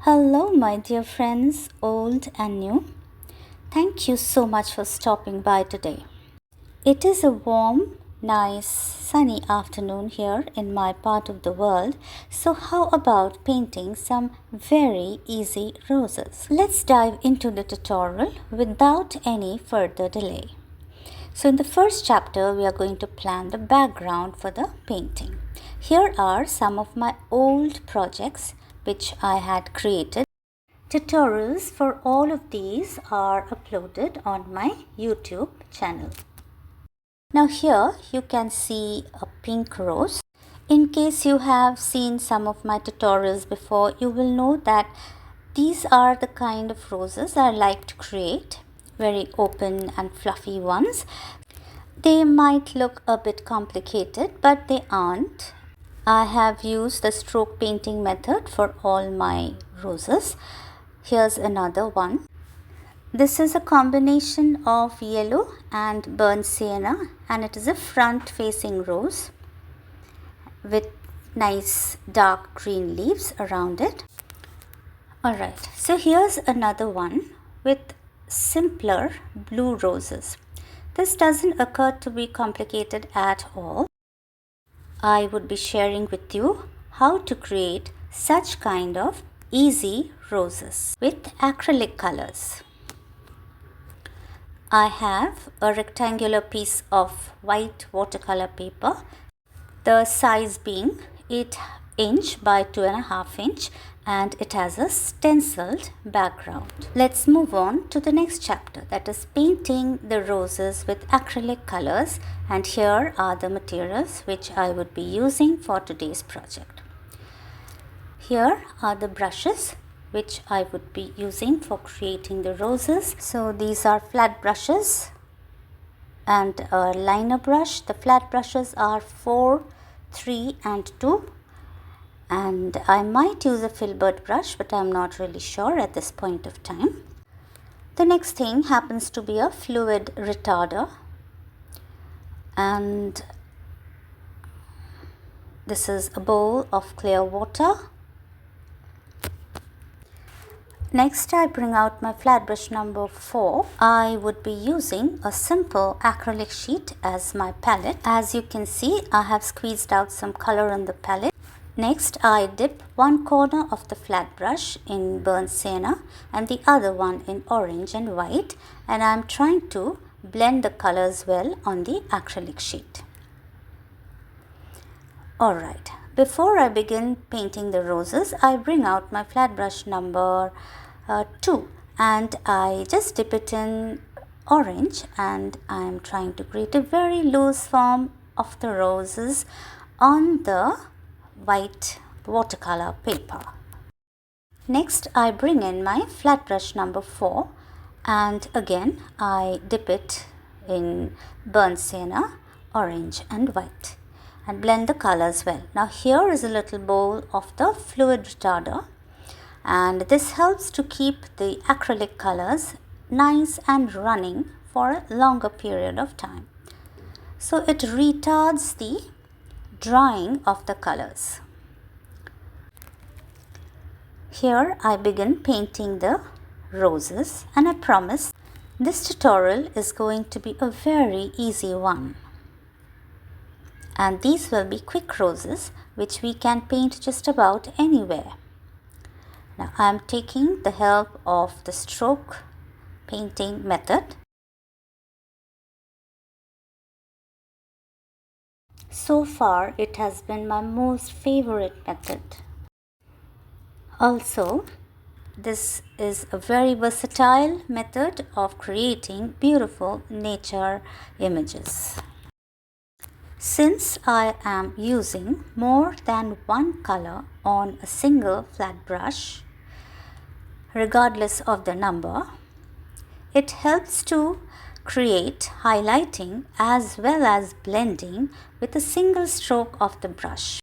Hello, my dear friends, old and new. Thank you so much for stopping by today. It is a warm, nice, sunny afternoon here in my part of the world, so how about painting some very easy roses? Let's dive into the tutorial without any further delay. So in the first chapter, we are going to plan the background for the painting. Here are some of my old projects which I had created. Tutorials for all of these are uploaded on my YouTube channel. Now here you can see a pink rose. In case you have seen some of my tutorials before, you will know that these are the kind of roses I like to create, very open and fluffy ones. They might look a bit complicated, but they aren't. I have used the stroke painting method for all my roses. Here's another one. This is a combination of yellow and burnt sienna, and it is a front facing rose with nice dark green leaves around it. Alright, so here's another one with simpler blue roses. This doesn't occur to be complicated at all. I would be sharing with you how to create such kind of easy roses with acrylic colors. I have a rectangular piece of white watercolor paper, the size being 8" by 2.5", and it has a stenciled background. Let's move on to the next chapter, that is painting the roses with acrylic colors, and here are the materials which I would be using for today's project. Here are the brushes which I would be using for creating the roses. So these are flat brushes and a liner brush. The flat brushes are 4, 3 and 2. And I might use a filbert brush, but I'm not really sure at this point of time. The next thing happens to be a fluid retarder, and this is a bowl of clear water. Next, I bring out my flat brush number 4. I would be using a simple acrylic sheet as my palette. As you can see, I have squeezed out some color on the palette. Next, I dip one corner of the flat brush in burnt sienna and the other one in orange and white, and I am trying to blend the colors well on the acrylic sheet. Alright, before I begin painting the roses, I bring out my flat brush number 2 and I just dip it in orange, and I am trying to create a very loose form of the roses on the white watercolor paper. Next, I bring in my flat brush number 4 and again I dip it in burnt sienna, orange and white, and blend the colors well. Now here is a little bowl of the fluid retarder, and this helps to keep the acrylic colors nice and running for a longer period of time. So it retards the drying of the colors. Here I begin painting the roses, and I promise this tutorial is going to be a very easy one. And these will be quick roses which we can paint just about anywhere. Now I am taking the help of the stroke painting method. So far, it has been my most favorite method. Also, this is a very versatile method of creating beautiful nature images. Since I am using more than one color on a single flat brush, regardless of the number, it helps to create highlighting as well as blending with a single stroke of the brush.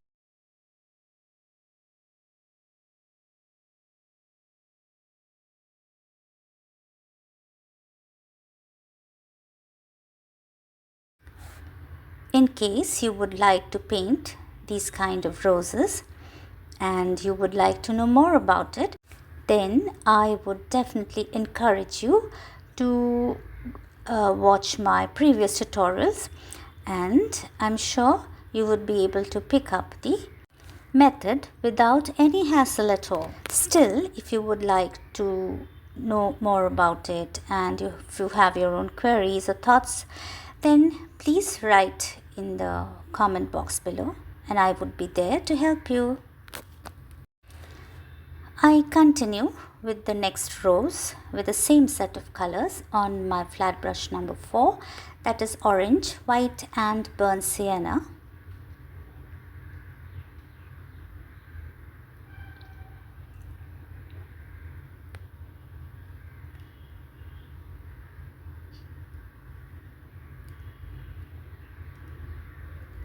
In case you would like to paint these kind of roses and you would like to know more about it, then I would definitely encourage you to watch my previous tutorials, and I'm sure you would be able to pick up the method without any hassle at all. Still, if you would like to know more about it and if you have your own queries or thoughts, then please write in the comment box below and I would be there to help you. I continue with the next rose with the same set of colors on my flat brush number 4, that is orange, white and burnt sienna.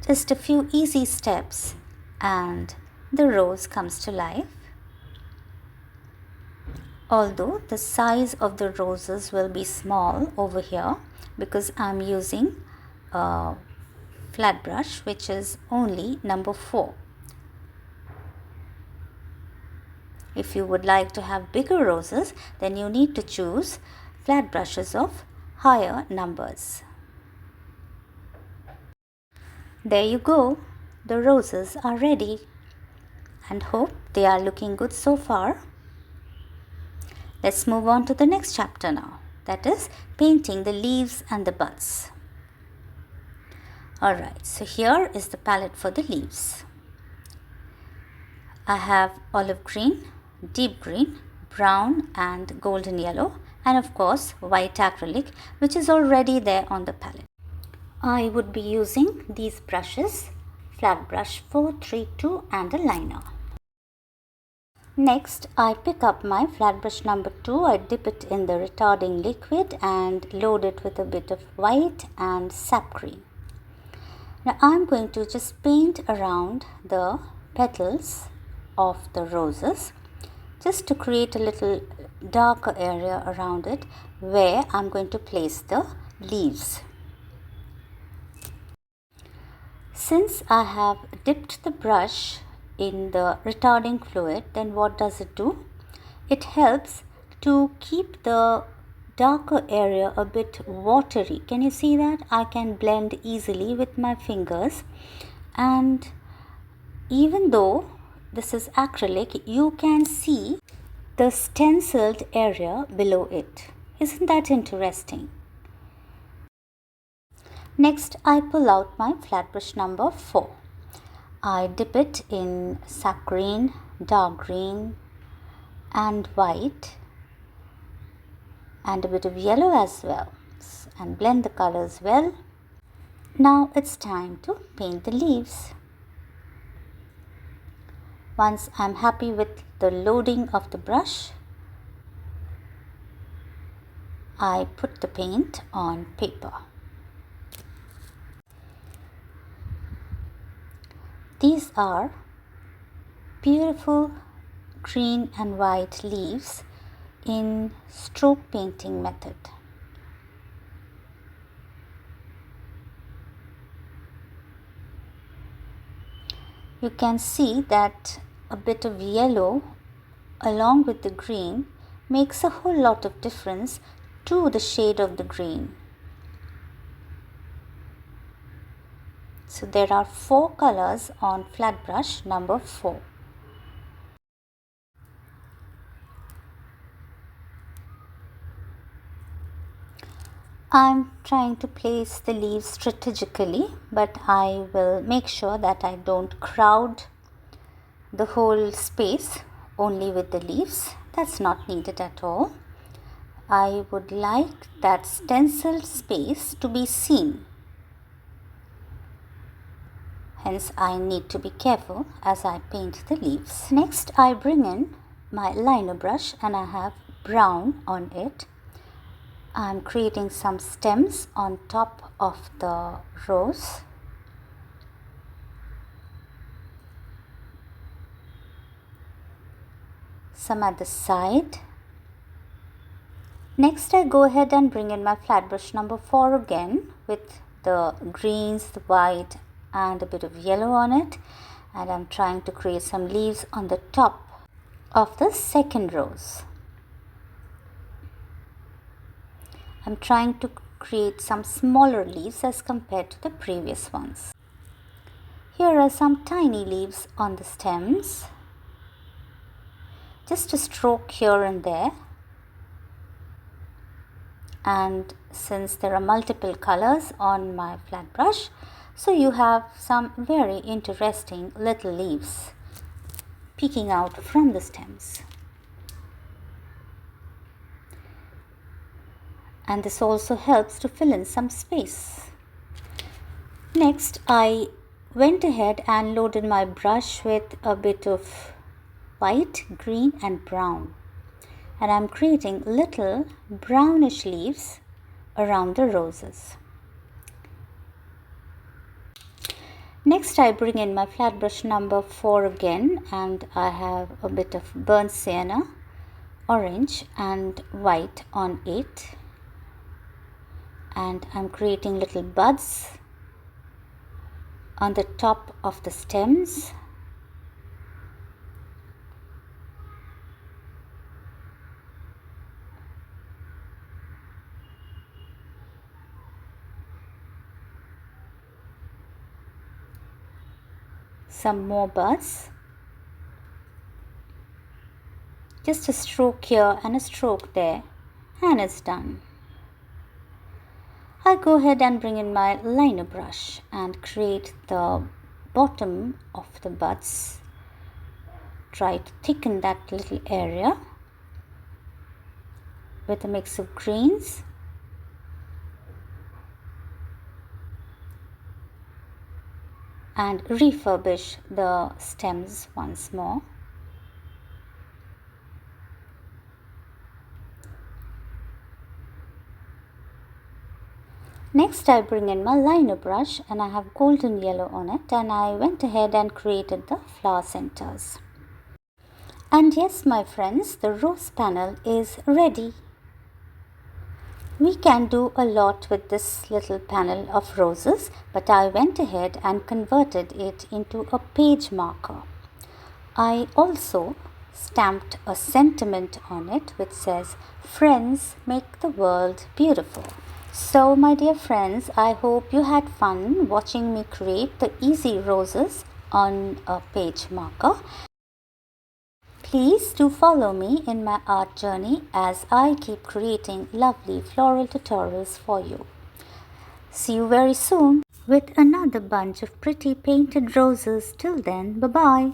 Just a few easy steps and the rose comes to life. Although the size of the roses will be small over here because I'm using a flat brush which is only number 4. If you would like to have bigger roses, then you need to choose flat brushes of higher numbers. There you go, the roses are ready and hope they are looking good so far. Let's move on to the next chapter now, that is painting the leaves and the buds. Alright, so here is the palette for the leaves. I have olive green, deep green, brown and golden yellow, and of course white acrylic, which is already there on the palette. I would be using these brushes, flat brush 432 and a liner. Next, I pick up my flat brush number 2, I dip it in the retarding liquid and load it with a bit of white and sap green. Now I'm going to just paint around the petals of the roses just to create a little darker area around it where I'm going to place the leaves. Since I have dipped the brush in the retarding fluid, then what does it do? It helps to keep the darker area a bit watery. Can you see that? I can blend easily with my fingers, and even though this is acrylic, you can see the stenciled area below it. Isn't that interesting? Next, I pull out my flat brush number 4. I dip it in sap green, dark green and white and a bit of yellow as well, and blend the colors well. Now it's time to paint the leaves. Once I'm happy with the loading of the brush, I put the paint on paper. These are beautiful green and white leaves in stroke painting method. You can see that a bit of yellow along with the green makes a whole lot of difference to the shade of the green. So there are 4 colors on flat brush number 4. I'm trying to place the leaves strategically, but I will make sure that I don't crowd the whole space only with the leaves. That's not needed at all. I would like that stenciled space to be seen. Hence, I need to be careful as I paint the leaves. Next, I bring in my liner brush and I have brown on it. I'm creating some stems on top of the rose. Some at the side. Next, I go ahead and bring in my flat brush number 4 again with the greens, the white and a bit of yellow on it, and I'm trying to create some leaves on the top of the second rose. I'm trying to create some smaller leaves as compared to the previous ones. Here are some tiny leaves on the stems. Just a stroke here and there. And since there are multiple colors on my flat brush, so you have some very interesting little leaves peeking out from the stems. And this also helps to fill in some space. Next, I went ahead and loaded my brush with a bit of white, green and brown. And I'm creating little brownish leaves around the roses. Next, I bring in my flat brush number 4 again, and I have a bit of burnt sienna, orange and white on it. And I'm creating little buds on the top of the stems. Some more buds. Just a stroke here and a stroke there, and it's done. I'll go ahead and bring in my liner brush and create the bottom of the buds. Try to thicken that little area with a mix of greens and refurbish the stems once more. Next, I bring in my liner brush and I have golden yellow on it, and I went ahead and created the flower centers. And yes, my friends, the rose panel is ready. We can do a lot with this little panel of roses, but I went ahead and converted it into a page marker. I also stamped a sentiment on it which says, "Friends make the world beautiful." So my dear friends, I hope you had fun watching me create the easy roses on a page marker. Please do follow me in my art journey as I keep creating lovely floral tutorials for you. See you very soon with another bunch of pretty painted roses. Till then, bye-bye.